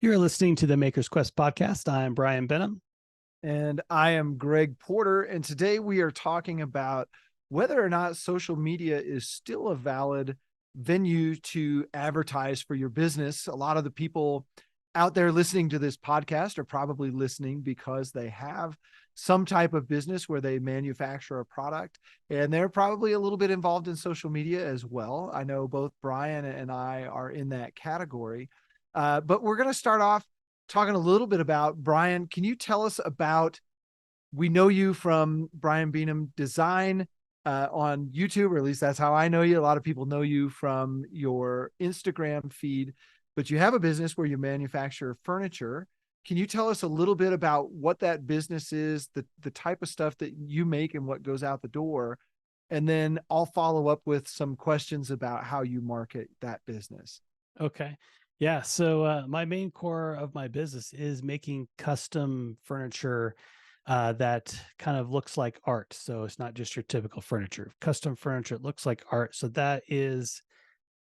You're listening to the Maker's Quest podcast. I'm Brian Benham. And I am Greg Porter. And today we are talking about whether or not social media is still a valid venue to advertise for your business. A lot of the people out there listening to this podcast are probably listening because they have some type of business where they manufacture a product, and they're probably a little bit involved in social media as well. I know both Brian and I are in that category. But we're going to start off talking a little bit about Brian. Can you tell us about, we know you from Brian Benham Design on YouTube, or at least that's how I know you. A lot of people know you from your Instagram feed, but you have a business where you manufacture furniture. Can you tell us a little bit about what that business is, the type of stuff that you make and what goes out the door? And then I'll follow up with some questions about how you market that business. Okay. Yeah. So my main core of my business is making custom furniture that kind of looks like art. So it's not just your typical furniture. Custom furniture, it looks like art. So that is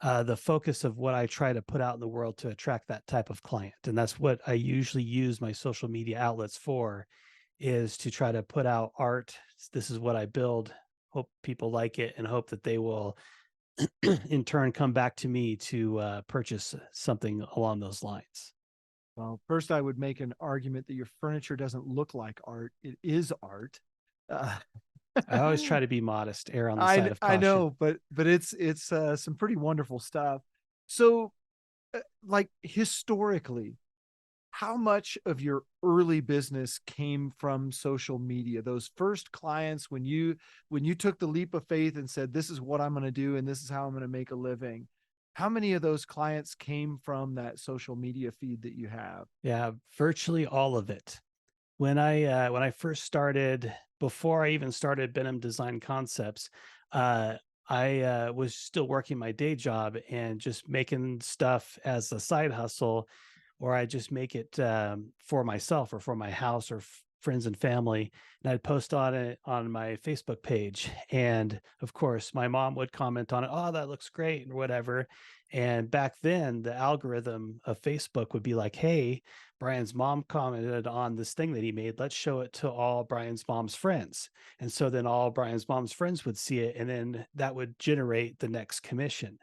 the focus of what I try to put out in the world to attract that type of client. And that's what I usually use my social media outlets for, is to try to put out art. This is what I build. Hope people like it and hope that they will in turn come back to me to purchase something along those lines. Well, first, I would make an argument that your furniture doesn't look like art. It is art. Uh, I always try to be modest, err on the I side of I caution. know, but it's some pretty wonderful stuff. So, like historically, how much of your early business came from social media? Those first clients, when you took the leap of faith and said, "This is what I'm going to do, and this is how I'm going to make a living." How many of those clients came from that social media feed that you have? Yeah, virtually all of it. When I first started, before I even started Benham Design Concepts, I was still working my day job and just making stuff as a side hustle, or I just make it for myself or for my house or friends and family. And I'd post on it on my Facebook page. And of course, my mom would comment on it, "Oh, that looks great," or whatever. And back then, the algorithm of Facebook would be like, "Hey, Brian's mom commented on this thing that he made. Let's show it to all Brian's mom's friends." And so then all Brian's mom's friends would see it, and then that would generate the next commission.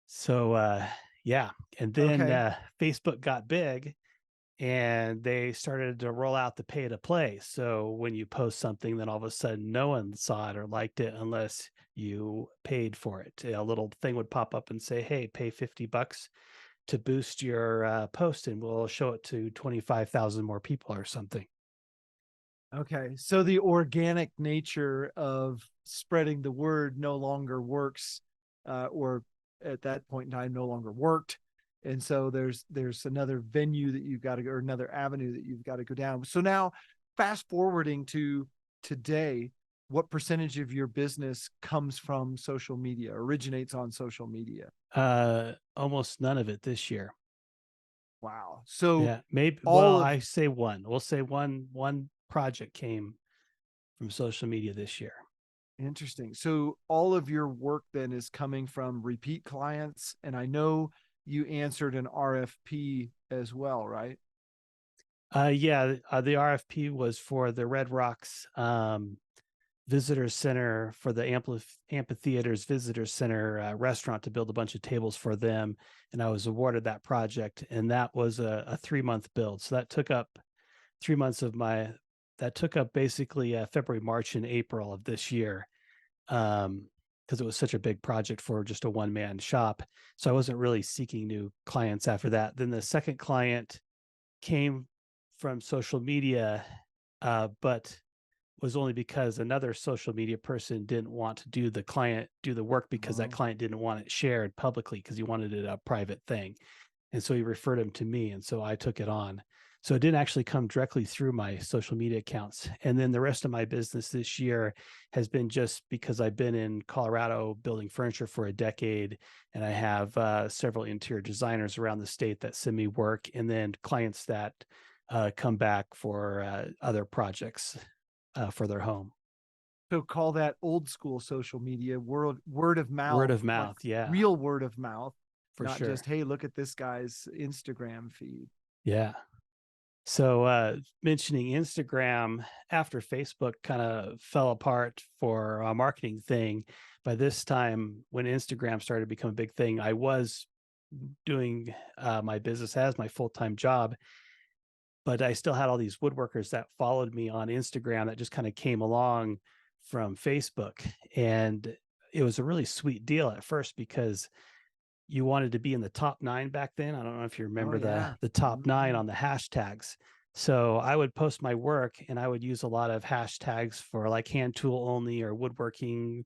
So yeah, and then Okay. Facebook got big and they started to roll out the pay to play. So when you post something, then all of a sudden no one saw it or liked it unless you paid for it. A little thing would pop up and say, "Hey, pay $50 to boost your post and we'll show it to 25,000 more people," or something. Okay. So the organic nature of spreading the word no longer works, or at that point in time no longer worked. And so there's another venue that you've got to go, or another avenue that you've got to go down. So now, fast forwarding to today, what percentage of your business comes from social media, originates on social media? Almost none of it this year. Wow. So Yeah, maybe. Well, all of I say one. We'll say one project came from social media this year. Interesting. So all of your work then is coming from repeat clients, and I know you answered an RFP as well, right? Yeah, the RFP was for the Red Rocks Visitor Center, for the Amphitheaters Visitor Center restaurant, to build a bunch of tables for them. And I was awarded that project, and that was a 3 month build. So that took up 3 months of my, that took up basically February, March, and April of this year. Because it was such a big project for just a one man shop. So I wasn't really seeking new clients after that. Then the second client came from social media, but was only because another social media person didn't want to do the work, because that Oh, client didn't want it shared publicly because he wanted it a private thing. And so he referred him to me, and so I took it on. So it didn't actually come directly through my social media accounts. And then the rest of my business this year has been just because I've been in Colorado building furniture for a decade, and I have several interior designers around the state that send me work, and then clients that come back for other projects for their home. so call that old school social media, word of Word mouth, of like mouth, yeah. real word of mouth. for not sure. just, hey, look at this guy's Instagram feed. Yeah. So mentioning Instagram, after Facebook kind of fell apart for a marketing thing, by this time when Instagram started to become a big thing, I was doing my business as my full-time job, but I still had all these woodworkers that followed me on Instagram that just kind of came along from Facebook. And it was a really sweet deal at first because you wanted to be in the top 9 back then. I don't know if you Oh remember yeah. the top 9 Mhm. on the hashtags. So I would post my work and I would use a lot of hashtags for like hand tool only or woodworking,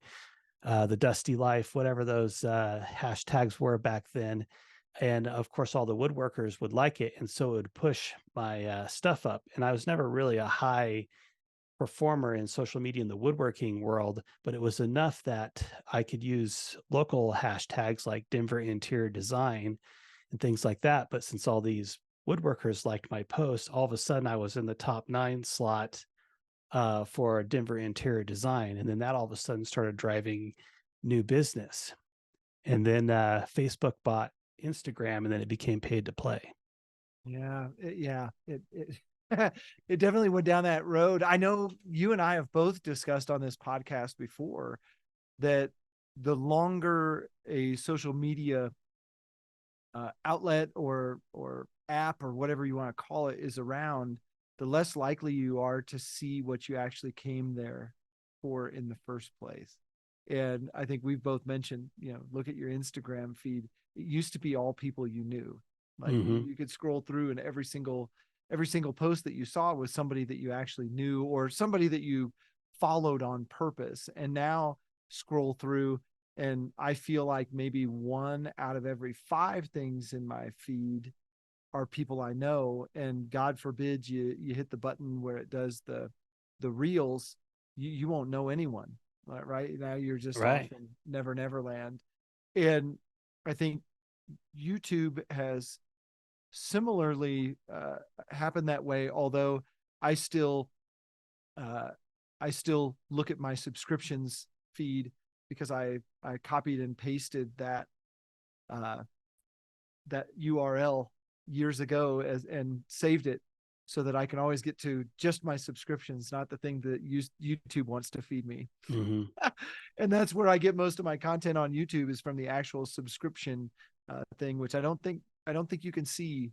the dusty life, whatever those hashtags were back then. And of course, all the woodworkers would like it. And so it would push my stuff up. And I was never really a high performer in social media in the woodworking world, but it was enough that I could use local hashtags like Denver interior design and things like that. But since all these woodworkers liked my posts, all of a sudden I was in the top 9 slot for Denver interior design. And then that all of a sudden started driving new business. And then Facebook bought Instagram and then it became paid to play. Yeah, it it definitely went down that road. I know you and I have both discussed on this podcast before that the longer a social media outlet or app or whatever you want to call it is around, the less likely you are to see what you actually came there for in the first place. And I think we've both mentioned, look at your Instagram feed. It used to be all people you knew. Like Hmm. you could scroll through and every single post that you saw was somebody that you actually knew or somebody that you followed on purpose. And now scroll through and I feel like maybe 1 out of every 5 things in my feed are people I know. And God forbid you hit the button where it does the reels, you won't know anyone. Right now you're just off Right. in never land. And I think YouTube has similarly happened that way, although I still uh, I still look at my subscriptions feed because I copied and pasted uh, that URL years ago and saved it so that I can always get to just my subscriptions, not the thing that YouTube wants to feed me. Hmm. And that's where I get most of my content on YouTube is from the actual subscription thing, which I don't think you can see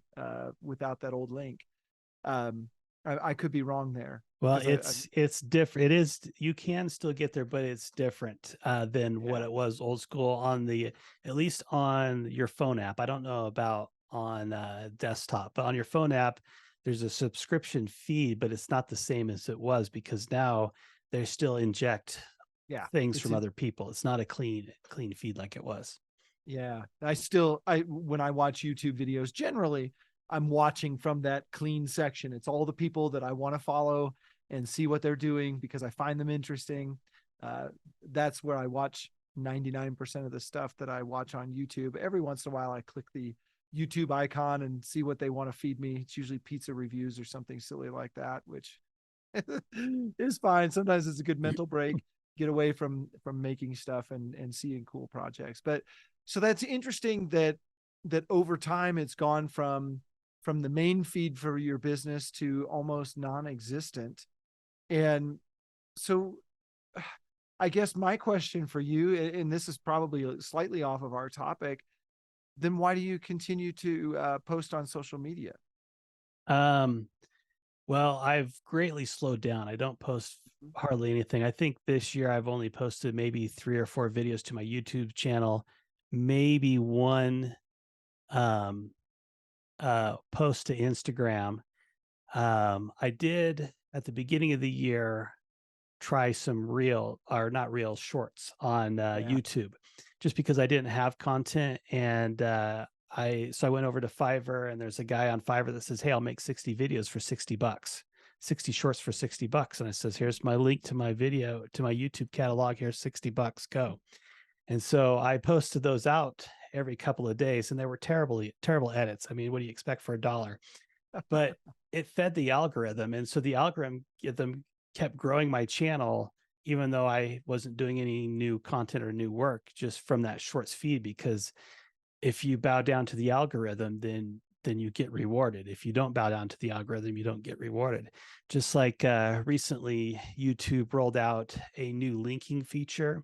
without that old link. Um, I could be wrong there Well, because it's different. It is, you can still get there, but it's different than what yeah. it was old school on the, at least on your phone app. I don't know about on desktop, but on your phone app, there's a subscription feed, but it's not the same as it was because now they still inject Yeah, things it's from other people. It's not a clean feed like it was. yeah. I when I watch YouTube videos, generally I'm watching from that clean section. It's all the people that I want to follow and see what they're doing because I find them interesting. Uh, that's where I watch 99% of the stuff that I watch on YouTube. Every once in a while, I click the YouTube icon and see what they want to feed me. It's usually pizza reviews or something silly like that, which is fine. Sometimes it's a good mental break, get away from making stuff and seeing cool projects. But so that's interesting that over time it's gone from the main feed for your business to almost non-existent. And so I guess my question for you, and this is probably slightly off of our topic, then why do you continue to post on social media? Um, well, I've greatly slowed down. I don't post hardly anything. I think this year I've only posted maybe 3 or 4 videos to my YouTube channel, maybe one um, post to Instagram. I did at the beginning of the year try some real or not real shorts on Yeah. YouTube just because I didn't have content. And I went over to Fiverr and there's a guy on Fiverr that says, "Hey, I'll make 60 videos for $60, 60 shorts for $60." And I says, "Here's my link to my video, to my YouTube catalog. Here's $60, go." And so I posted those out every couple of days and they were terrible edits. I mean, what do you expect for $1? But it fed the algorithm. And so the algorithm kept growing my channel, even though I wasn't doing any new content or new work just from that shorts feed, because if you bow down to the algorithm, then you get rewarded. If you don't bow down to the algorithm, you don't get rewarded. Just like recently, YouTube rolled out a new linking feature.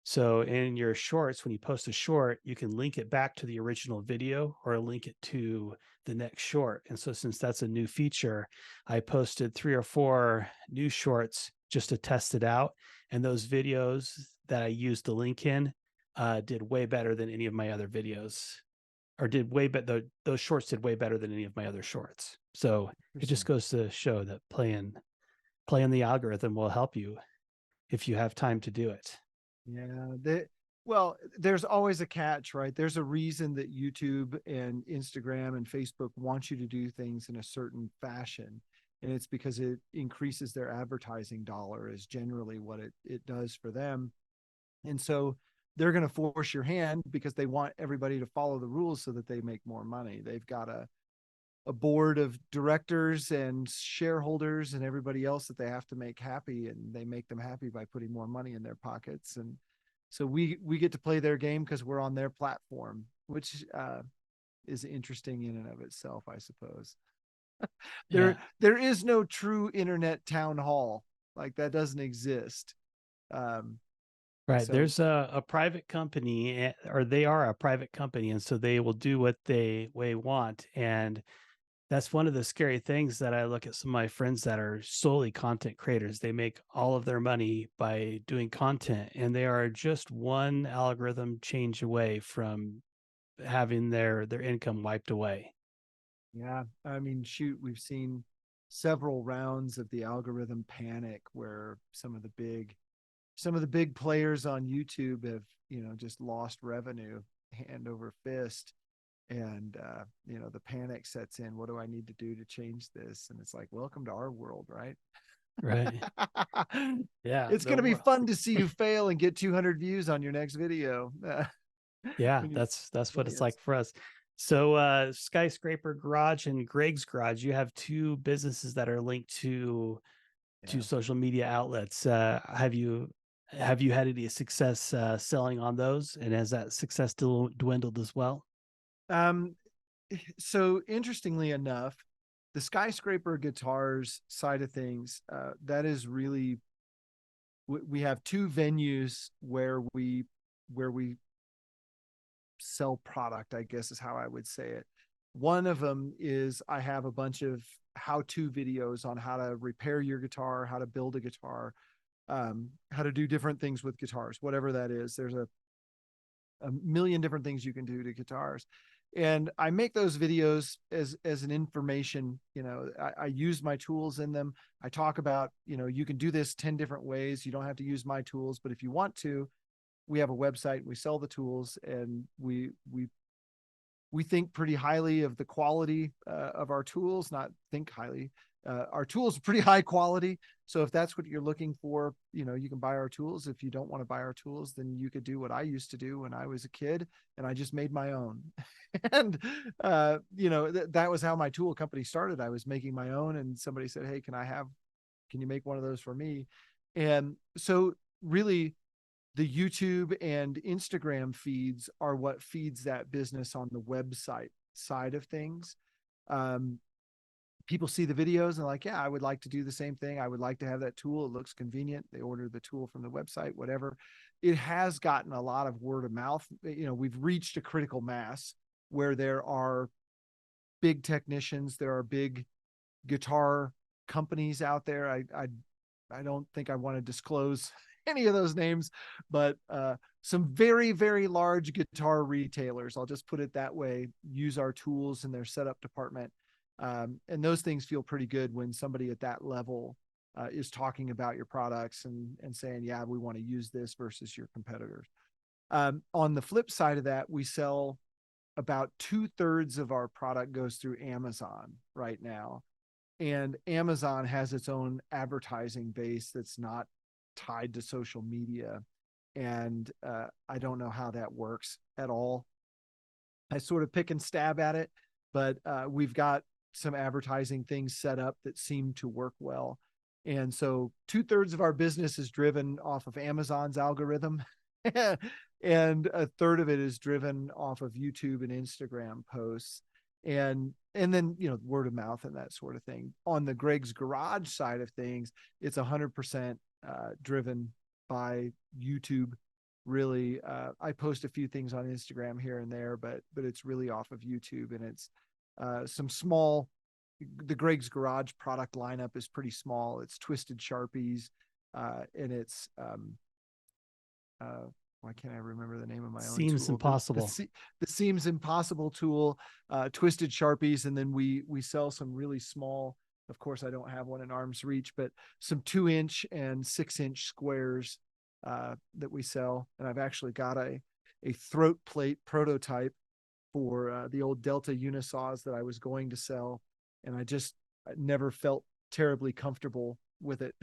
So in your shorts, when you post a short, you can link it back to the original video or link it to the next short. And so since that's a new feature, I posted 3 or 4 new shorts just to test it out. And those videos that I used the link in did way better than any of my other videos, or did way better. Those shorts did way better than any of my other shorts. So it just Interesting. goes to show that playing the algorithm will help you if you have time to do it. Yeah. Well, there's always a catch, right? There's a reason that YouTube and Instagram and Facebook want you to do things in a certain fashion. And it's because it increases their advertising dollar, is generally what it does for them. And so they're going to force your hand because they want everybody to follow the rules so that they make more money. They've got a board of directors and shareholders and everybody else that they have to make happy, and they make them happy by putting more money in their pockets. And so we get to play their game because we're on their platform, which is interesting in and of itself, I suppose. Yeah. There is no true internet town hall. Like, that doesn't exist. um Right. so There's a private company, or they are a private company. And so they will do what they want. And that's one of the scary things that I look at some of my friends that are solely content creators. They make all of their money by doing content, and they are just one algorithm change away from having their income wiped away. yeah, I mean, shoot, we've seen several rounds of the algorithm panic where some of the big players on YouTube have, just lost revenue hand over fist. And, the panic sets in. What do I need to do to change this? And it's like, welcome to our world, right? Right. Yeah. It's going to be fun to see you fail and get 200 views on your next video. Yeah, When you, that's what it's millions. like for us. So Skyscraper Garage and Greg's Garage, you have 2 businesses that are linked to Yeah. social media outlets. Have you had any success selling on those? And has that success dwindled as well? Um, so interestingly enough, the Skyscraper guitars side of things, that is really, we have 2 venues where we sell product, I guess is how I would say it. One of them is I have a bunch of how-to videos on how to repair your guitar, how to build a guitar, how to do different things with guitars, whatever that is. There's a million different things you can do to guitars. And I make those videos as an information. I use my tools in them. I talk about, you can do this 10 different ways. You don't have to use my tools, but if you want to, we have a website, we sell the tools, and we think pretty highly of the quality of our tools. Not think highly. Our tools are pretty high quality. So if that's what you're looking for, you can buy our tools. If you don't want to buy our tools, then you could do what I used to do when I was a kid, and I just made my own. And that was how my tool company started. I was making my own, and somebody said, "Hey, can you make one of those for me?" And so really, the YouTube and Instagram feeds are what feeds that business on the website side of things. Um, People see the videos and like, yeah, I would like to do the same thing. I would like to have that tool. It looks convenient. They order the tool from the website, whatever. It has gotten a lot of word of mouth. We've reached a critical mass where there are big technicians, there are big guitar companies out there. I don't think I want to disclose any of those names, but some very, very large guitar retailers, I'll just put it that way, use our tools in their setup department. And those things feel pretty good when somebody at that level is talking about your products and saying, yeah, we want to use this versus your competitors. On the flip side of that, we sell about 2/3 of our product goes through Amazon right now. And Amazon has its own advertising base that's not tied to social media. And I don't know how that works at all. I sort of pick and stab at it, but we've got some advertising things set up that seem to work well. And so 2/3 of our business is driven off of Amazon's algorithm. and a third of it is driven off of YouTube and Instagram posts. And then, word of mouth and that sort of thing. On the Greg's Garage side of things, it's 100% driven by YouTube. Really, I post a few things on Instagram here and there, but it's really off of YouTube, and it's some small. The Greg's Garage product lineup is pretty small. It's twisted Sharpies, and it's why can't I remember the name of my own Seems tool? impossible. The Seems Impossible tool, twisted Sharpies, and then we sell some really small. Of course, I don't have one in arm's reach, but some 2-inch and 6-inch squares that we sell. And I've actually got a throat plate prototype for the old Delta unisaws that I was going to sell, and I never felt terribly comfortable with it.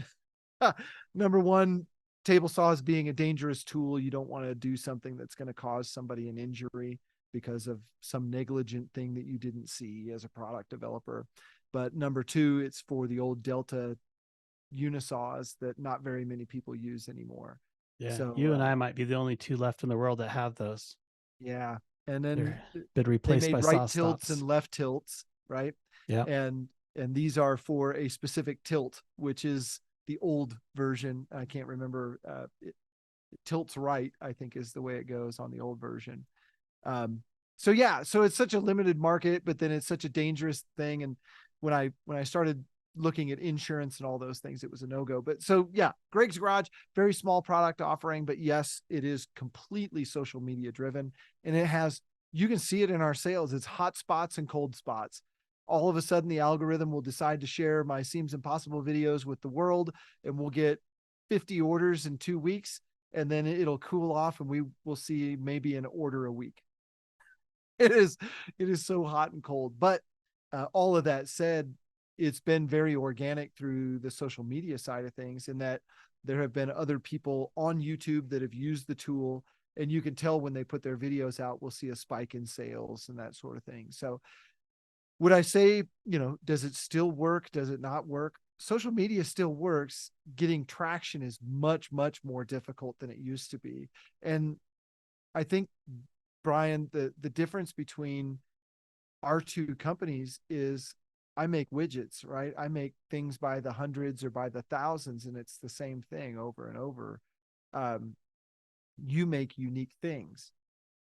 Number one, table saws being a dangerous tool. You don't want to do something that's going to cause somebody an injury because of some negligent thing that you didn't see as a product developer. But number two, it's for the old Delta unisaws that not very many people use anymore. Yeah, So you and I might be the only two left in the world that have those. yeah. And then They're been they replaced by made saw right tilts stops. and left tilts, right? Yeah. And these are for a specific tilt, which is the old version. I can't remember. It tilts right, I think, is the way it goes on the old version. So yeah, so it's such a limited market, but then it's such a dangerous thing. And when I started looking at insurance and all those things, it was a no-go. But so yeah, Greg's Garage, very small product offering, but yes, it is completely social media driven. And you can see it in our sales. It's hot spots and cold spots. All of a sudden the algorithm will decide to share my Seems Impossible videos with the world, and we'll get 50 orders in 2 weeks, and then it'll cool off and we will see maybe an order a week. It is so hot and cold. But all of that said, it's been very organic through the social media side of things, in that there have been other people on YouTube that have used the tool, and you can tell when they put their videos out, we'll see a spike in sales and that sort of thing. So would I say, does it still work? Does it not work? Social media still works. Getting traction is much, much more difficult than it used to be. And I think, Brian, the difference between our two companies is I make widgets, right? I make things by the hundreds or by the thousands, and it's the same thing over and over. You make unique things.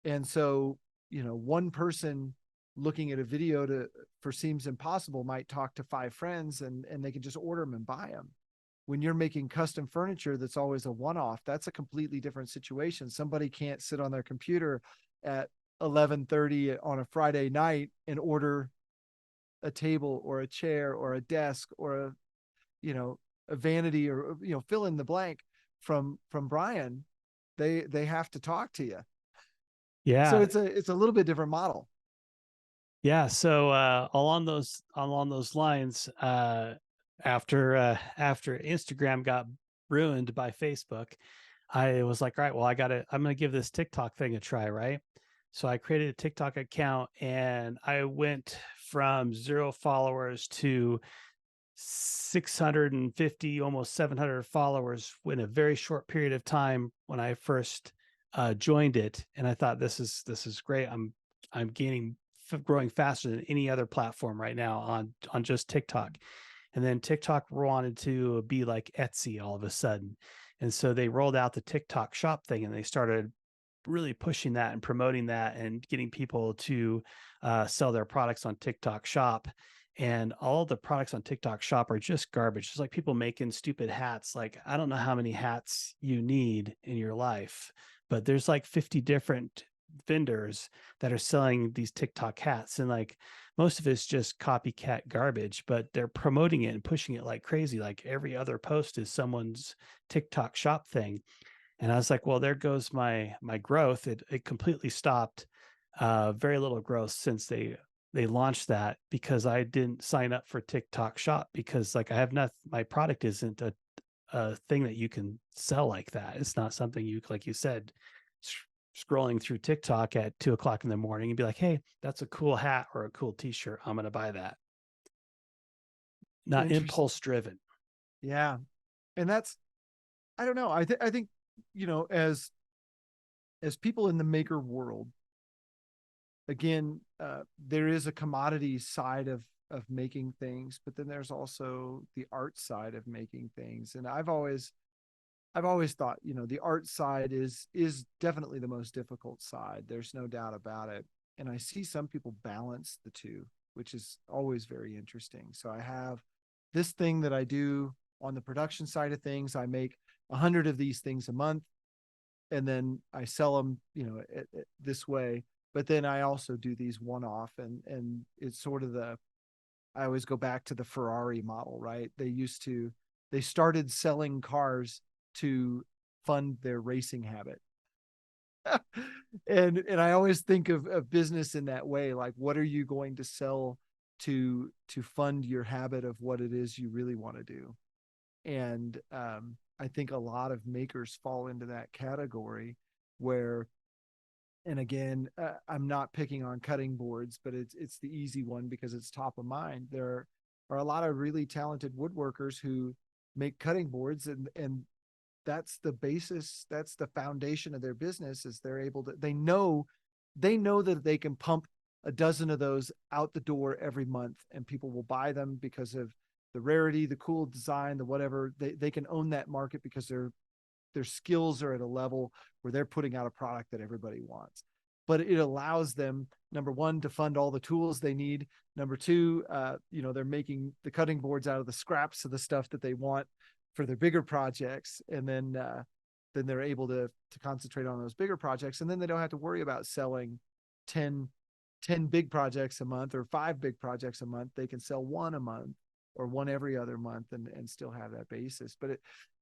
And so, one person looking at a video for Seems Impossible might talk to 5 friends, and they can just order them and buy them. When you're making custom furniture that's always a one-off, that's a completely different situation. Somebody can't sit on their computer at 11:30 on a Friday night and order a table or a chair or a desk or a vanity, or fill in the blank from Brian. They have to talk to you. So Yeah. it's a little bit different model. Yeah. So along those lines, after Instagram got ruined by Facebook, I was like, all right, well, I'm gonna give this TikTok thing a try, right? So I created a TikTok account, and I went from 0 followers to 650, almost 700 followers in a very short period of time when I first joined it. And I thought, this is great. I'm growing faster than any other platform right now on just TikTok. And then TikTok wanted to be like Etsy all of a sudden. And so they rolled out the TikTok shop thing, and they started really pushing that and promoting that and getting people to sell their products on TikTok shop. And all the products on TikTok shop are just garbage. It's like people making stupid hats. Like, I don't know how many hats you need in your life, but there's like 50 different vendors that are selling these TikTok hats. And like, most of it's just copycat garbage, but they're promoting it and pushing it like crazy. Like every other post is someone's TikTok shop thing. And I was like, well, there goes my growth. It completely stopped. Very little growth since they launched that, because I didn't sign up for TikTok shop, because like I have not, my product isn't a thing that you can sell like that. It's not something you, like you said, scrolling through TikTok at 2 o'clock in the morning and be like, hey, that's a cool hat or a cool t-shirt, I'm going to buy that. Not impulse driven. Yeah. And that's, I don't know. I think, as as people in the maker world, again, there is a commodity side of making things, but then there's also the art side of making things. And I've always thought, the art side is definitely the most difficult side. There's no doubt about it. And I see some people balance the two, which is always very interesting. So I have this thing that I do on the production side of things. I make 100 of these things a month, and then I sell them, this way. But then I also do these one off, and it's sort of I always go back to the Ferrari model, right? They started selling cars to fund their racing habit. And I always think of business in that way. Like, what are you going to sell to fund your habit of what it is you really want to do? And I think a lot of makers fall into that category where, and again, I'm not picking on cutting boards, but it's the easy one because it's top of mind. There are a lot of really talented woodworkers who make cutting boards, and that's the basis, that's the foundation of their business. Is they're able to, they know that they can pump a dozen of those out the door every month, and people will buy them because of the rarity, the cool design, the whatever. They can own that market because their skills are at a level where they're putting out a product that everybody wants. But it allows them, number one, to fund all the tools they need. Number two, they're making the cutting boards out of the scraps of the stuff that they want for their bigger projects. And then they're able to concentrate on those bigger projects. And then they don't have to worry about selling 10 big projects a month or 5 big projects a month. They can sell one a month or one every other month and still have that basis. But it's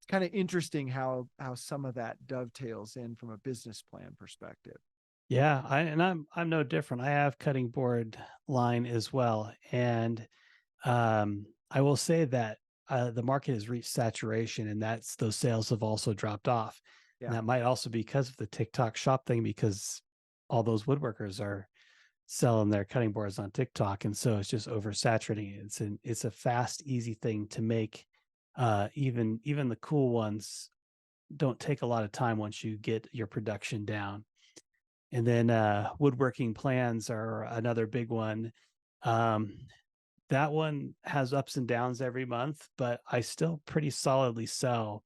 kind of interesting how some of that dovetails in from a business plan perspective. Yeah, I'm no different. I have cutting board line as well, and I will say that the market has reached saturation, and those sales have also dropped off. And Yeah. that might also be because of the TikTok shop thing, because all those woodworkers are selling their cutting boards on TikTok, and so it's just oversaturating. It's a fast, easy thing to make. Even the cool ones don't take a lot of time once you get your production down. And then woodworking plans are another big one. Um, that one has ups and downs every month, but I still pretty solidly sell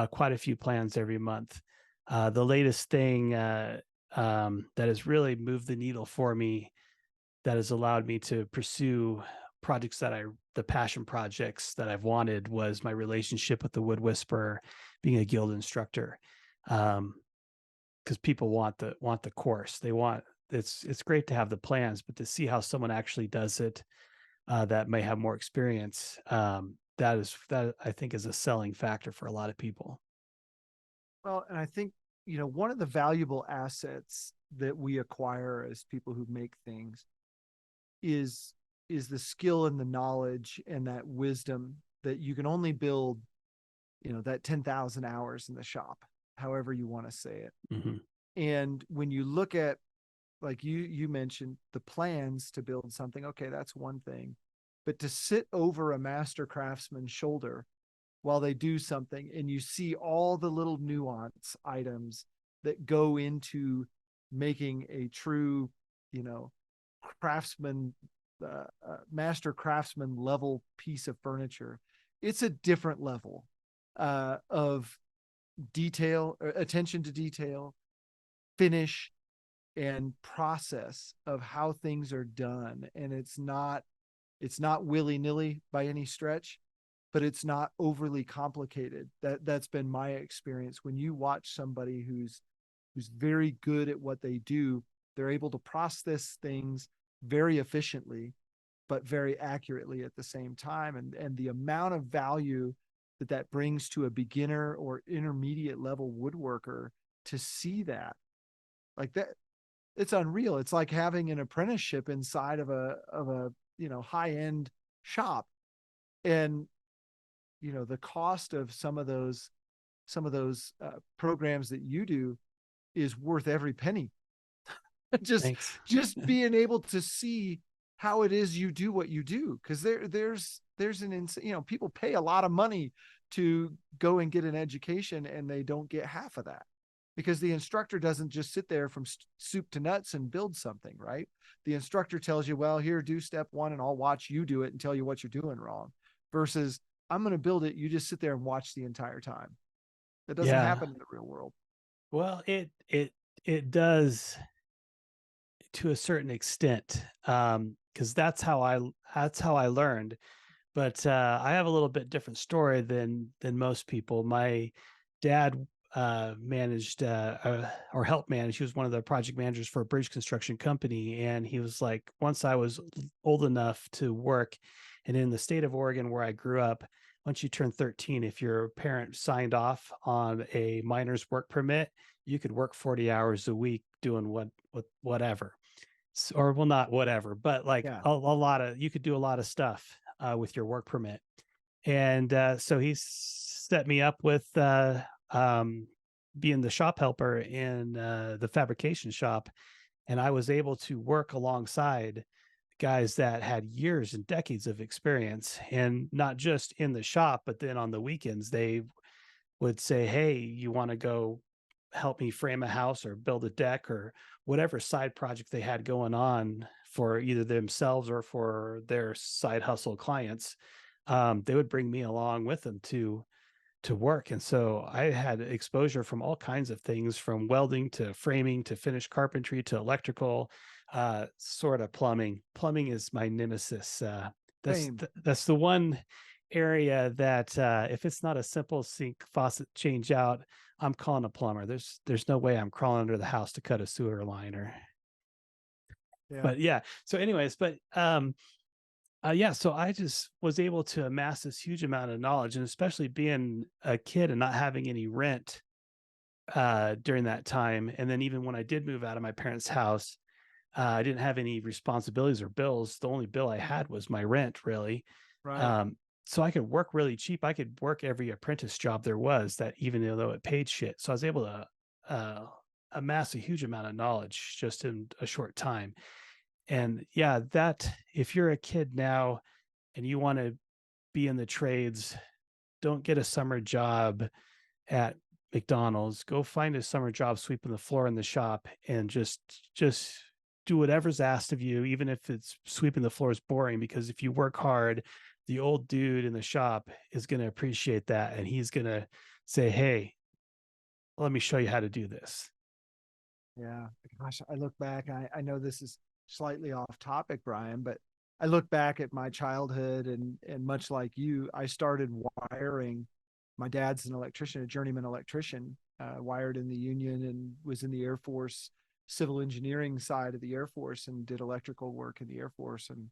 quite a few plans every month. The latest thing that has really moved the needle for me, that has allowed me to pursue projects the passion projects that I've wanted, was my relationship with the Wood Whisperer, being a guild instructor. Because people want the course. It's great to have the plans, but to see how someone actually does it, that may have more experience, that I think is a selling factor for a lot of people. Well, and I think, one of the valuable assets that we acquire as people who make things is the skill and the knowledge and that wisdom that you can only build, that 10,000 hours in the shop, however you want to say it. Mm-hmm. And when you look at, like you mentioned, the plans to build something, okay, that's one thing. But to sit over a master craftsman's shoulder while they do something, and you see all the little nuance items that go into making a true, craftsman, master craftsman level piece of furniture, it's a different level of detail, attention to detail, finish, and process of how things are done. And it's not willy-nilly by any stretch, but it's not overly complicated. That's been my experience. When you watch somebody who's very good at what they do, they're able to process things very efficiently but very accurately at the same time. And the amount of value that brings to a beginner or intermediate level woodworker to see that, like that, it's unreal. It's like having an apprenticeship inside of a high-end shop. And the cost of some of those programs that you do is worth every penny. just Thanks. just being able to see how it is you do what you do, because there's an insane, people pay a lot of money to go and get an education, and they don't get half of that. because the instructor doesn't just sit there from soup to nuts and build something, right? The instructor tells you, well, here, do step one, and I'll watch you do it and tell you what you're doing wrong, versus I'm going to build it. You just sit there and watch the entire time. That doesn't Yeah. happen in the real world. Well, it does to a certain extent, because that's how I learned. But I have a little bit different story than most people. My dad managed or helped manage. He was one of the project managers for a bridge construction company, and he was like, once I was old enough to work, and in the state of Oregon where I grew up, once you turn 13, if your parent signed off on a miner's work permit, you could work 40 hours a week doing whatever. Or well, not whatever, but like Yeah. a lot of, you could do a lot of stuff with your work permit. And so he set me up with being the shop helper in the fabrication shop. And I was able to work alongside guys that had years and decades of experience, and not just in the shop, but then on the weekends, they would say, hey, you want to go help me frame a house or build a deck or whatever side project they had going on for either themselves or for their side hustle clients. They would bring me along with them to work. And so I had exposure from all kinds of things, from welding to framing to finished carpentry to electrical, sort of plumbing. Plumbing is my nemesis. Same. That's the one area that if it's not a simple sink faucet change out, I'm calling a plumber. There's no way I'm crawling under the house to cut a sewer line or. Yeah. But yeah. So, anyways, but yeah, so I just was able to amass this huge amount of knowledge, and especially being a kid and not having any rent during that time. And then even when I did move out of my parents' house, I didn't have any responsibilities or bills. The only bill I had was my rent, really. Right. Um, so I could work really cheap. I could work every apprentice job there was, that even though it paid shit. So I was able to amass a huge amount of knowledge just in a short time. And yeah, that if you're a kid now and you want to be in the trades, don't get a summer job at McDonald's. Go find a summer job sweeping the floor in the shop, and just do whatever's asked of you, even if it's sweeping the floor is boring, because if you work hard, the old dude in the shop is going to appreciate that, and he's going to say, hey, let me show you how to do this. Yeah. Gosh, I look back, I know this is slightly off topic, Brian, but I look back at my childhood, and much like you, I started wiring. My dad's an electrician, a journeyman electrician, wired in the Union and was in the Air Force, civil engineering side of the Air Force, and did electrical work in the Air Force. And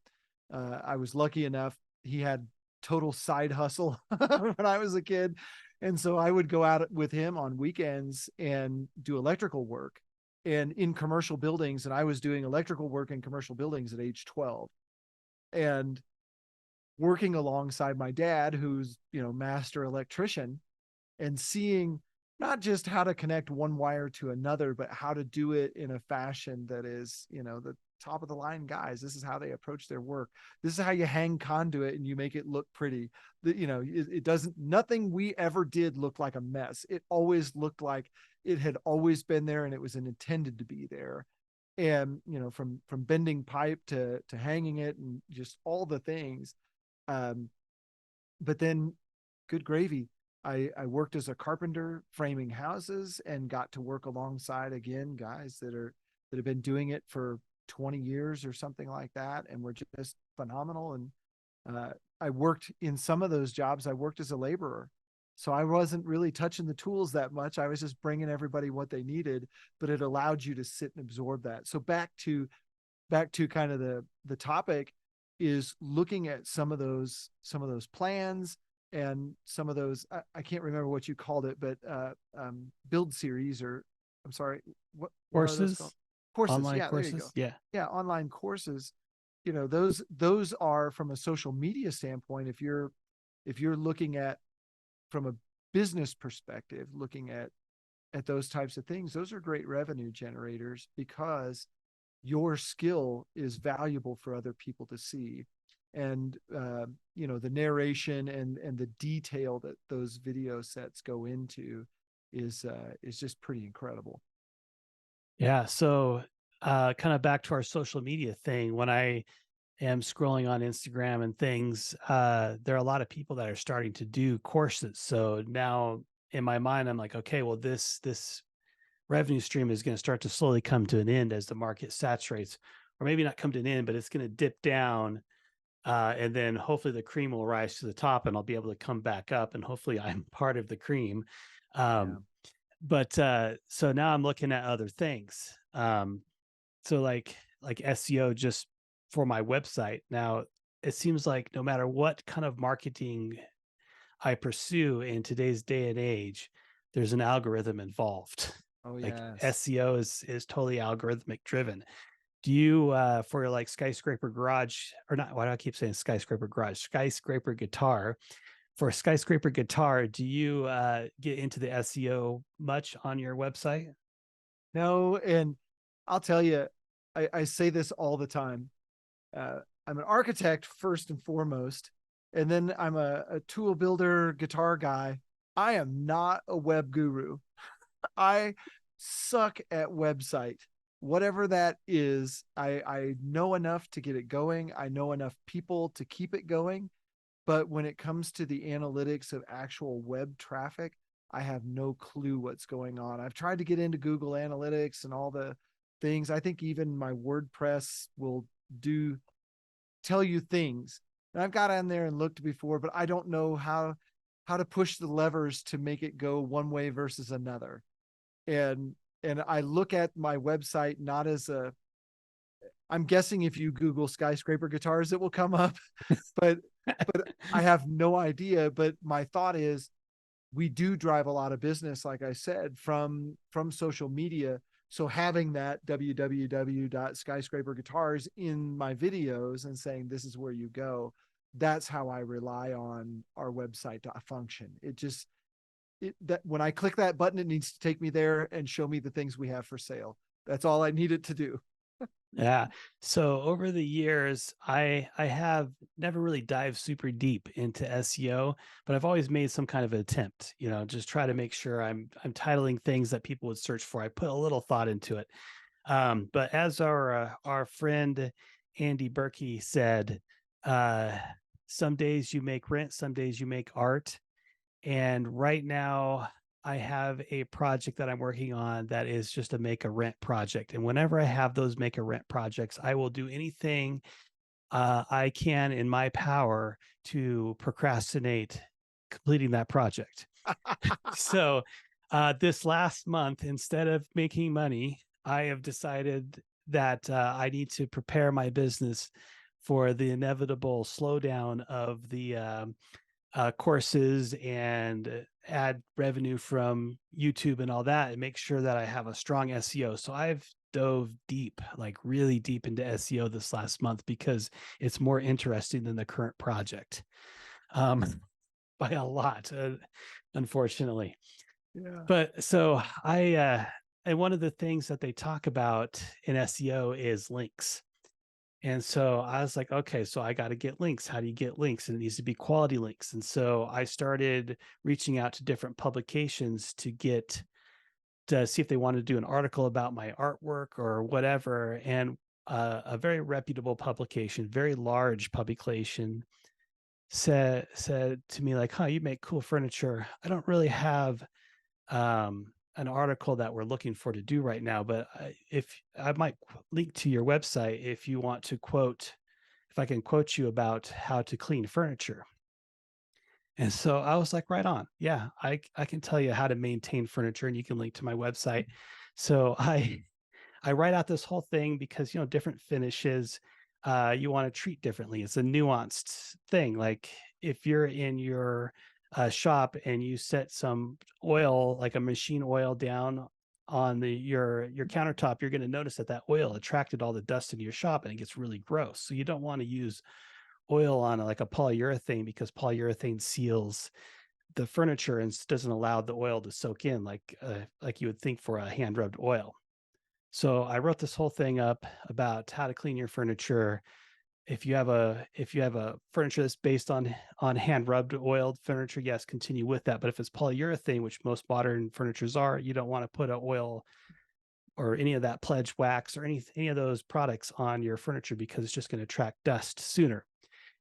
I was lucky enough, he had total side hustle when I was a kid. And so I would go out with him on weekends and do electrical work and in commercial buildings. And I was doing electrical work in commercial buildings at age 12 and working alongside my dad, who's, master electrician, and seeing not just how to connect one wire to another, but how to do it in a fashion that is, the top of the line guys. This is how they approach their work. This is how you hang conduit and you make it look pretty. It doesn't, nothing we ever did look like a mess. It always looked like it had always been there and it was intended to be there. And, from bending pipe to hanging it and just all the things. But then good gravy. I worked as a carpenter framing houses and got to work alongside, again, guys that have been doing it for 20 years or something like that, and were just phenomenal. And I worked in some of those jobs. I worked as a laborer, so I wasn't really touching the tools that much. I was just bringing everybody what they needed, but it allowed you to sit and absorb that. So back to kind of the topic is looking at some of those plans and some of those, I can't remember what you called it, but build series, or I'm sorry, what are those called? Courses, Courses. online Yeah, there you go. courses. Yeah. Yeah, online courses. Those are, from a social media standpoint, if you're looking at, from a business perspective, looking at those types of things, those are great revenue generators because your skill is valuable for other people to see. And the narration and the detail that those video sets go into is just pretty incredible. Yeah. So, kind of back to our social media thing. When I am scrolling on Instagram and things, there are a lot of people that are starting to do courses. So now in my mind, I'm like, okay, well, this revenue stream is going to start to slowly come to an end as the market saturates, or maybe not come to an end, but it's going to dip down. And then hopefully the cream will rise to the top and I'll be able to come back up. And hopefully I'm part of the cream. Yeah. Um, but so now I'm looking at other things. So like SEO just for my website. Now it seems like no matter what kind of marketing I pursue in today's day and age, there's an algorithm involved. Oh Like yes. SEO is totally algorithmic driven. Do you for like skyscraper garage or not? Why do I keep saying skyscraper garage? Skyscraper guitar. For skyscraper guitar, do you get into the SEO much on your website? No, and I'll tell you, I say this all the time. I'm an architect first and foremost, and then I'm a tool builder, guitar guy. I am not a web guru. I suck at website. Whatever that is, I know enough to get it going. I know enough people to keep it going. But when it comes to the analytics of actual web traffic, I have no clue what's going on. I've tried to get into Google Analytics and all the things. I think even my WordPress will do tell you things. And I've got on there and looked before, but I don't know how to push the levers to make it go one way versus another. And and I look at my website not as a I'm guessing if you Google skyscraper guitars, it will come up, but I have no idea. But my thought is we do drive a lot of business, like I said, from social media. So having that www.skyscraperguitars in my videos and saying this is where you go, that's how I rely on our website to function. It just that when I click that button, it needs to take me there and show me the things we have for sale. That's all I need it to do. Yeah. So over the years, I have never really dived super deep into SEO, but I've always made some kind of attempt, just try to make sure I'm titling things that people would search for. I put a little thought into it. But as our friend Andy Birkey said, uh, some days you make rent, some days you make art. And right now, I have a project that I'm working on that is just a make a rent project. And whenever I have those make a rent projects, I will do anything I can in my power to procrastinate completing that project. So this last month, instead of making money, I have decided that I need to prepare my business for the inevitable slowdown of the courses and add revenue from YouTube and all that, and make sure that I have a strong SEO. So I've dove deep, like really deep into SEO this last month because it's more interesting than the current project um, by a lot, unfortunately. Yeah. But so and one of the things that they talk about in SEO is links. And so I was like, okay, so I got to get links. How do you get links? And it needs to be quality links. And so I started reaching out to different publications to see if they wanted to do an article about my artwork or whatever. And a very reputable publication, very large publication, said to me like, "Huh, you make cool furniture. I don't really have an article that we're looking for to do right now, but if I might link to your website if you want to if I can quote you about how to clean furniture." And so I was like, right on. Yeah, I can tell you how to maintain furniture and you can link to my website. So I write out this whole thing because, different finishes, you want to treat differently. It's a nuanced thing. Like if you're in your shop and you set some oil, like a machine oil down on your countertop, you're going to notice that oil attracted all the dust into your shop and it gets really gross. So you don't want to use oil on like a polyurethane because polyurethane seals the furniture and doesn't allow the oil to soak in like you would think for a hand rubbed oil. So I wrote this whole thing up about how to clean your furniture, if you have a furniture that's based on hand rubbed oiled furniture, yes, continue with that. But if it's polyurethane, which most modern furnitures are, you don't want to put a oil or any of that pledge wax or any of those products on your furniture because it's just going to attract dust sooner.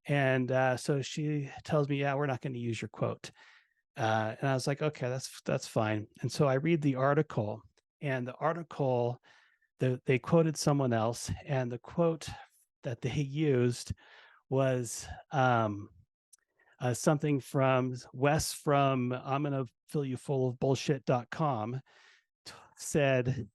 And so she tells me, yeah, we're not going to use your quote. And I was like, okay, that's fine. And so I read the article, and the article, they quoted someone else, and the quote that they used was something from Wes from I'm gonna fill you full of bullshit.com said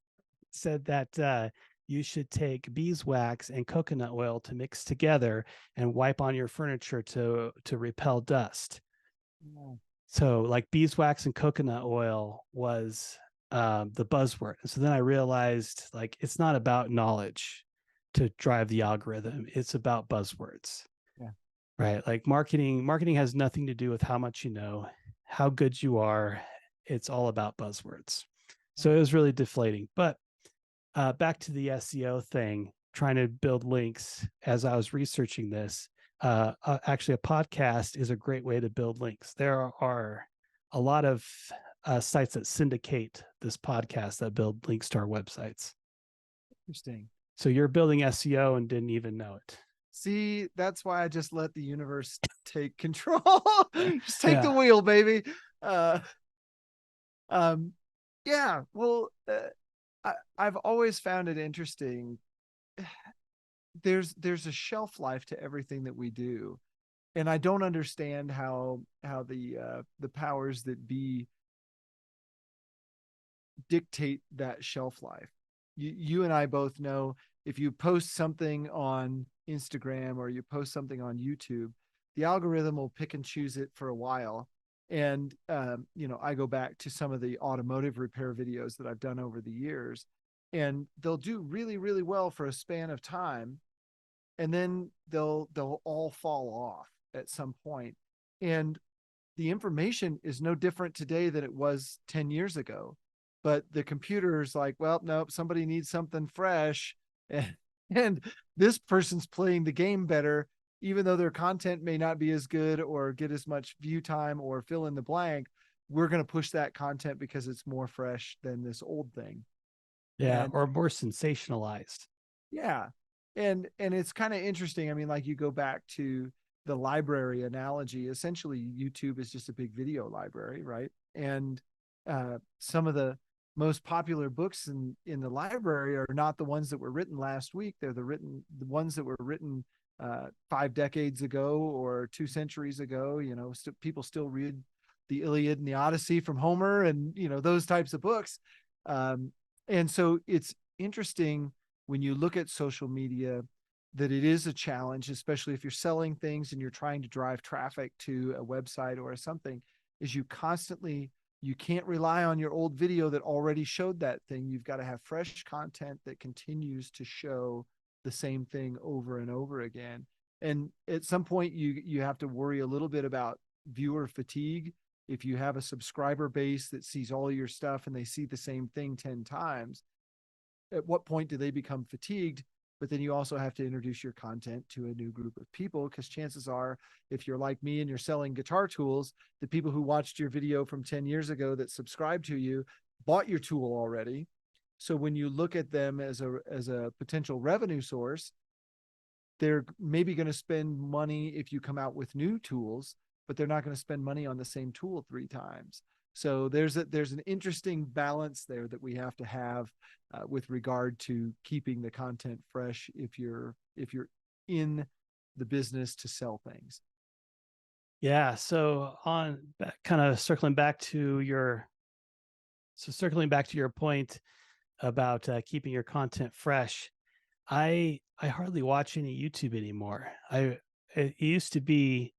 that you should take beeswax and coconut oil to mix together and wipe on your furniture to repel dust. Yeah. So like beeswax and coconut oil was the buzzword. And so then I realized like it's not about knowledge to drive the algorithm. It's about buzzwords, Yeah. right? Like marketing has nothing to do with how much you know, how good you are. It's all about buzzwords. So it was really deflating. But back to the SEO thing, trying to build links as I was researching this. Actually, a podcast is a great way to build links. There are a lot of sites that syndicate this podcast that build links to our websites. Interesting. So you're building SEO and didn't even know it. See, that's why I just let the universe take control. Just take the Yeah. wheel, baby. Uh, um, yeah. Well, I've always found it interesting. There's a shelf life to everything that we do, and I don't understand how the powers that be dictate that shelf life. You and I both know if you post something on Instagram or you post something on YouTube, the algorithm will pick and choose it for a while. And I go back to some of the automotive repair videos that I've done over the years, and they'll do really, really well for a span of time, and then they'll all fall off at some point. And the information is no different today than it was 10 years ago. But the computer's like, well, nope, somebody needs something fresh. And this person's playing the game better, even though their content may not be as good or get as much view time or fill in the blank. We're going to push that content because it's more fresh than this old thing. Yeah. And Or more sensationalized. yeah. And it's kind of interesting. I mean, like you go back to the library analogy, essentially YouTube is just a big video library, right? And some of the most popular books in the library are not the ones that were written last week. They're the ones that were written 5 decades ago or 2 centuries ago. People still read the Iliad and the Odyssey from Homer, and those types of books. And so it's interesting when you look at social media that it is a challenge, especially if you're selling things and you're trying to drive traffic to a website or something, is you can't rely on your old video that already showed that thing. You've got to have fresh content that continues to show the same thing over and over again. And at some point you have to worry a little bit about viewer fatigue. If you have a subscriber base that sees all your stuff and they see the same thing 10 times, at what point do they become fatigued? But then you also have to introduce your content to a new group of people, because chances are, if you're like me and you're selling guitar tools, the people who watched your video from 10 years ago that subscribed to you bought your tool already. So when you look at them as a potential revenue source, they're maybe going to spend money if you come out with new tools, but they're not going to spend money on the same tool 3 times. So there's an interesting balance there that we have to have with regard to keeping the content fresh if you're in the business to sell things. Yeah. So kind of circling back to your point about keeping your content fresh. I hardly watch any YouTube anymore. It used to be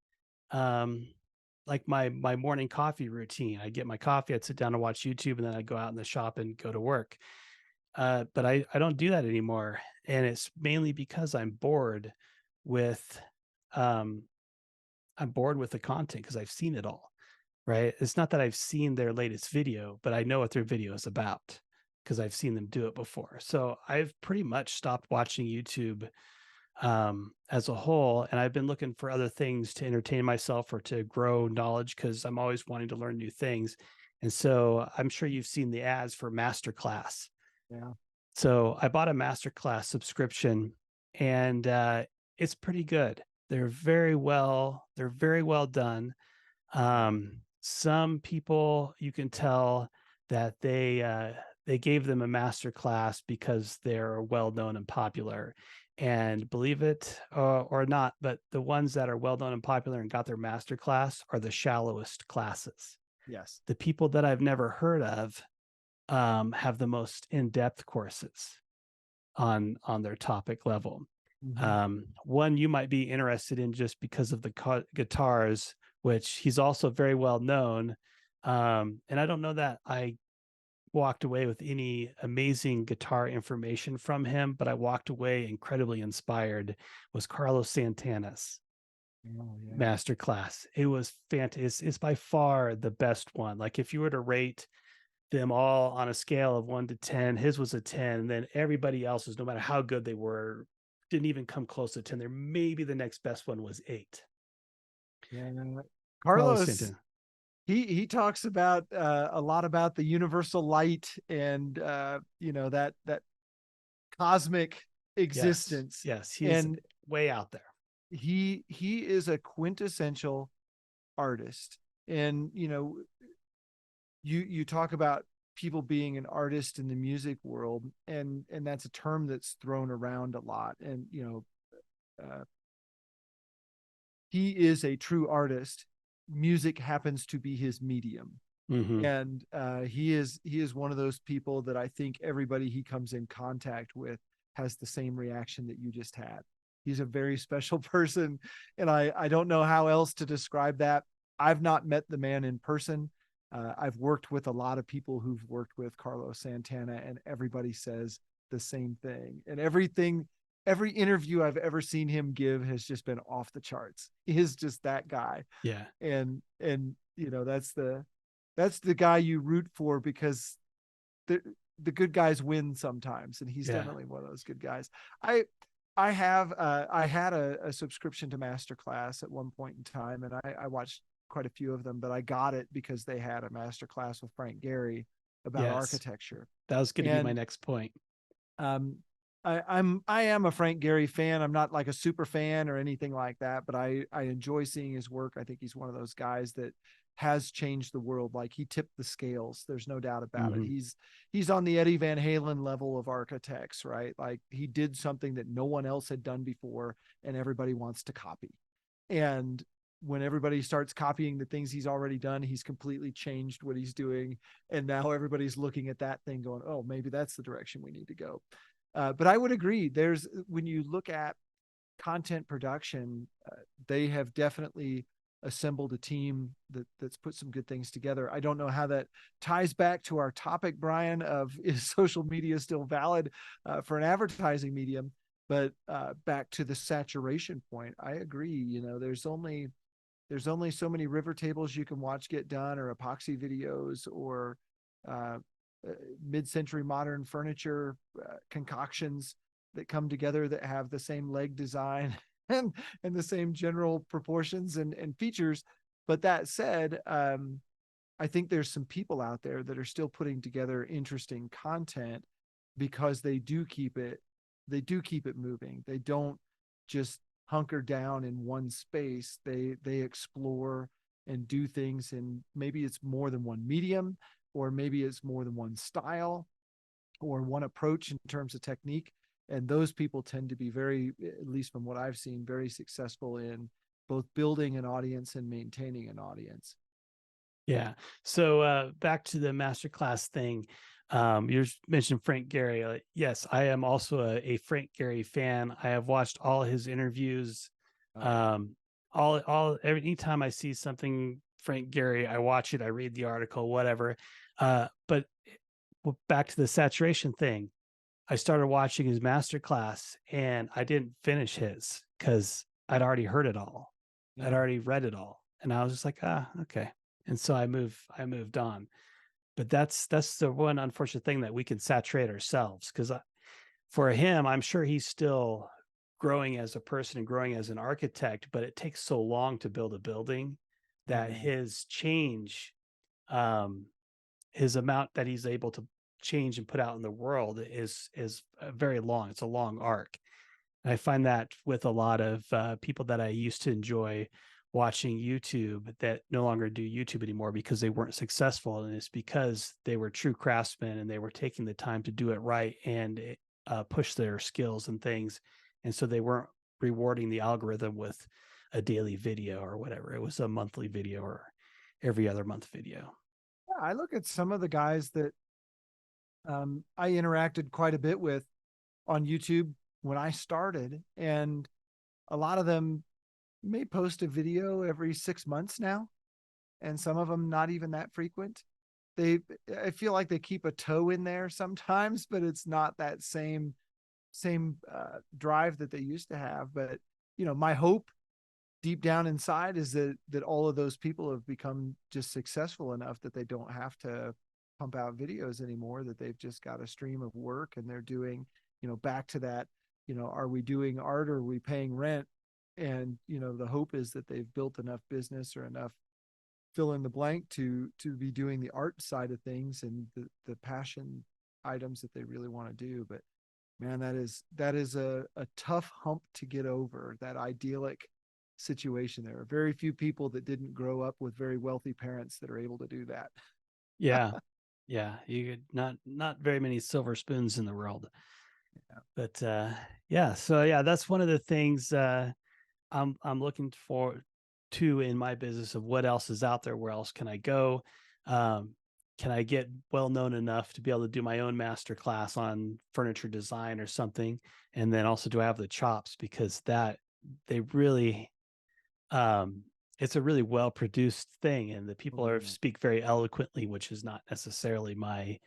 like my morning coffee routine. I'd get my coffee, I'd sit down and watch YouTube, and then I'd go out in the shop and go to work. But I don't do that anymore, and it's mainly because with um I'm bored with the content because I've seen it all. Right? It's not that I've seen their latest video, but I know what their video is about because I've seen them do it before. So I've pretty much stopped watching YouTube as a whole. And I've been looking for other things to entertain myself or to grow knowledge because I'm always wanting to learn new things. And so I'm sure you've seen the ads for Masterclass. Yeah. So I bought a Masterclass subscription, and it's pretty good. They're very well done. Some people, you can tell that they gave them a master class because they're well known and popular. And believe it or not, but the ones that are well known and popular and got their master class are the shallowest classes. Yes. The people that I've never heard of have the most in-depth courses on their topic level. Mhm. One you might be interested in just because of the guitars, which he's also very well known. And I don't know that I walked away with any amazing guitar information from him, but I walked away incredibly inspired. Was Carlos Santana's Oh, yeah. masterclass. It was fantastic. It's by far the best one. Like if you were to rate them all on a scale of 1 to 10, his was a 10, and then everybody else's, no matter how good they were, didn't even come close to 10. There maybe the next best one was 8. Yeah. Carlos Carlos, Santana. he talks about a lot about the universal light and that cosmic Yes. existence. Yes, he's And way out there. he is a quintessential artist. And you talk about people being an artist in the music world, and that's a term that's thrown around a lot. And uh, he is a true artist. Music happens to be his medium. Mhm. And he is one of those people that I think everybody he comes in contact with has the same reaction that you just had. He's a very special person, and I don't know how else to describe that. I've not met the man in person. I've worked with a lot of people who've worked with Carlos Santana, and everybody says the same thing. And every interview I've ever seen him give has just been off the charts. He is just that guy. Yeah. And that's the guy you root for, because the the good guys win sometimes, and he's Yeah. definitely one of those good guys. I had a subscription to Masterclass at one point in time, and I watched quite a few of them, but I got it because they had a Masterclass with Frank Gehry about Yes. architecture. That was going to be my And next point. um, I am a Frank Gehry fan. I'm not like a super fan or anything like that, but I enjoy seeing his work. I think he's one of those guys that has changed the world. Like, he tipped the scales. There's no doubt about it. Mhm. He's on the Eddie Van Halen level of architects, right? Like, he did something that no one else had done before, and everybody wants to copy. And when everybody starts copying the things he's already done, he's completely changed what he's doing. And now everybody's looking at that thing going, oh, maybe that's the direction we need to go. But I would agree. When you look at content production, they have definitely assembled a team that's put some good things together. I don't know how that ties back to our topic, Brian, of is social media still valid for an advertising medium? But back to the saturation point, I agree. There's only so many river tables you can watch get done, or epoxy videos, or uh, mid-century modern furniture concoctions that come together that have the same leg design and the same general proportions and features. But that said, I think there's some people out there that are still putting together interesting content because they do keep it moving. They don't just hunker down in one space. They explore and do things, and maybe it's more than one medium, or maybe it's more than one style or one approach in terms of technique. And those people tend to be very, at least from what I've seen, very successful in both building an audience and maintaining an audience. Yeah. So back to the masterclass thing. You mentioned Frank Gehry. Yes, I am also a Frank Gehry fan. I have watched all his interviews. Oh yeah. Um, every time I see something Frank Gehry, I watch it. I read the article, whatever. But back to the saturation thing. I started watching his masterclass, and I didn't finish his because I'd already heard it all. I'd Yeah. already read it all, and I was just like, okay. And so I moved on. But that's the one unfortunate thing, that we can saturate ourselves, because for him, I'm sure he's still growing as a person and growing as an architect, but it takes so long to build a building that Mm. his change, um, his amount that he's able to change and put out in the world is very long. It's a long arc. I find that with a lot of people that I used to enjoy watching YouTube that no longer do YouTube anymore because they weren't successful. And it's because they were true craftsmen and they were taking the time to do it right and push their skills and things. And so they weren't rewarding the algorithm with a daily video or whatever. It was a monthly video or every other month video. Yeah, I look at some of the guys that I interacted quite a bit with on YouTube when I started, and a lot of them may post a video every 6 months now, and some of them not even that frequent. They, I feel like they keep a toe in there sometimes, but it's not that same drive that they used to have. But my hope deep down inside is that all of those people have become just successful enough that they don't have to pump out videos anymore, that they've just got a stream of work and they're doing, back to that, are we doing art or are we paying rent? And the hope is that they've built enough business or enough fill in the blank to be doing the art side of things and the passion items that they really want to do. But man, that is a tough hump to get over, that idyllic situation. There are very few people that didn't grow up with very wealthy parents that are able to do that. Yeah. Yeah. You could not very many silver spoons in the world. But yeah, so yeah, that's one of the things I'm looking for to in my business of what else is out there, where else can I go? Um, can I get well known enough to be able to do my own master class on furniture design or something? And then also do I have the chops, because that they really it's a really well produced thing and the people are Mm. speak very eloquently, which is not necessarily my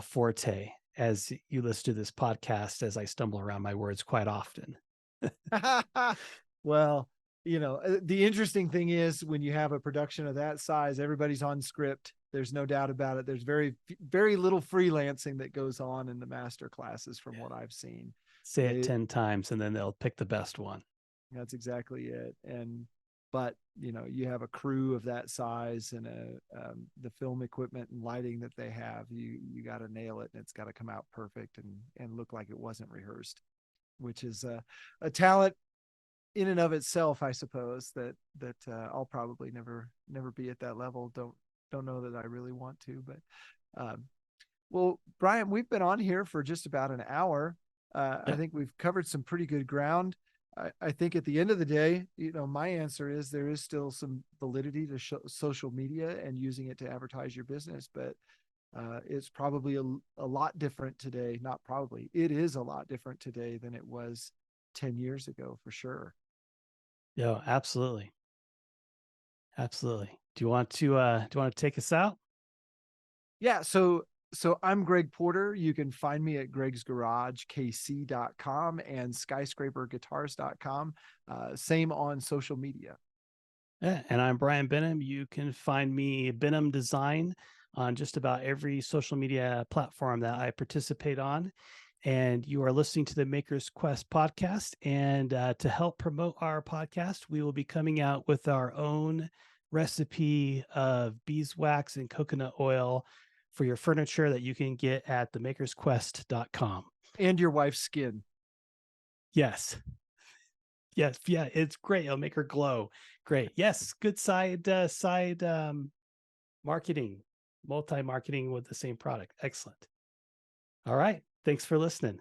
forte, as you listen to this podcast as I stumble around my words quite often. Well, the interesting thing is when you have a production of that size, everybody's on script. There's no doubt about it. There's very little freelancing that goes on in the master classes from what I've seen. Say it They 10 times and then they'll pick the best one. That's exactly it. But you have a crew of that size and the film equipment and lighting that they have. You got to nail it, and it's got to come out perfect and look like it wasn't rehearsed, which is a talent in and of itself, I suppose. That I'll probably never be at that level. Don't know that I really want to, but well, Brian, we've been on here for just about an hour. I Yeah. think we've covered some pretty good ground. I think at the end of the day, my answer is there is still some validity to social media and using it to advertise your business, but it's probably a lot different today. Not probably, it is a lot different today than it was 10 years ago, for sure. Yeah, absolutely. Absolutely. Do you want to take us out? Yeah. So I'm Greg Porter. You can find me at Greg's Garage, KC.com and skyscraperguitars.com. Same on social media. Yeah, and I'm Brian Benham. You can find me Benham Design on just about every social media platform that I participate on. And you are listening to the Maker's Quest podcast. And to help promote our podcast, we will be coming out with our own recipe of beeswax and coconut oil for your furniture that you can get at themakersquest.com. And your wife's skin. Yes. Yes. Yeah. It's great. It'll make her glow. Great. Yes. Good side marketing, multi marketing with the same product. Excellent. All right. Thanks for listening.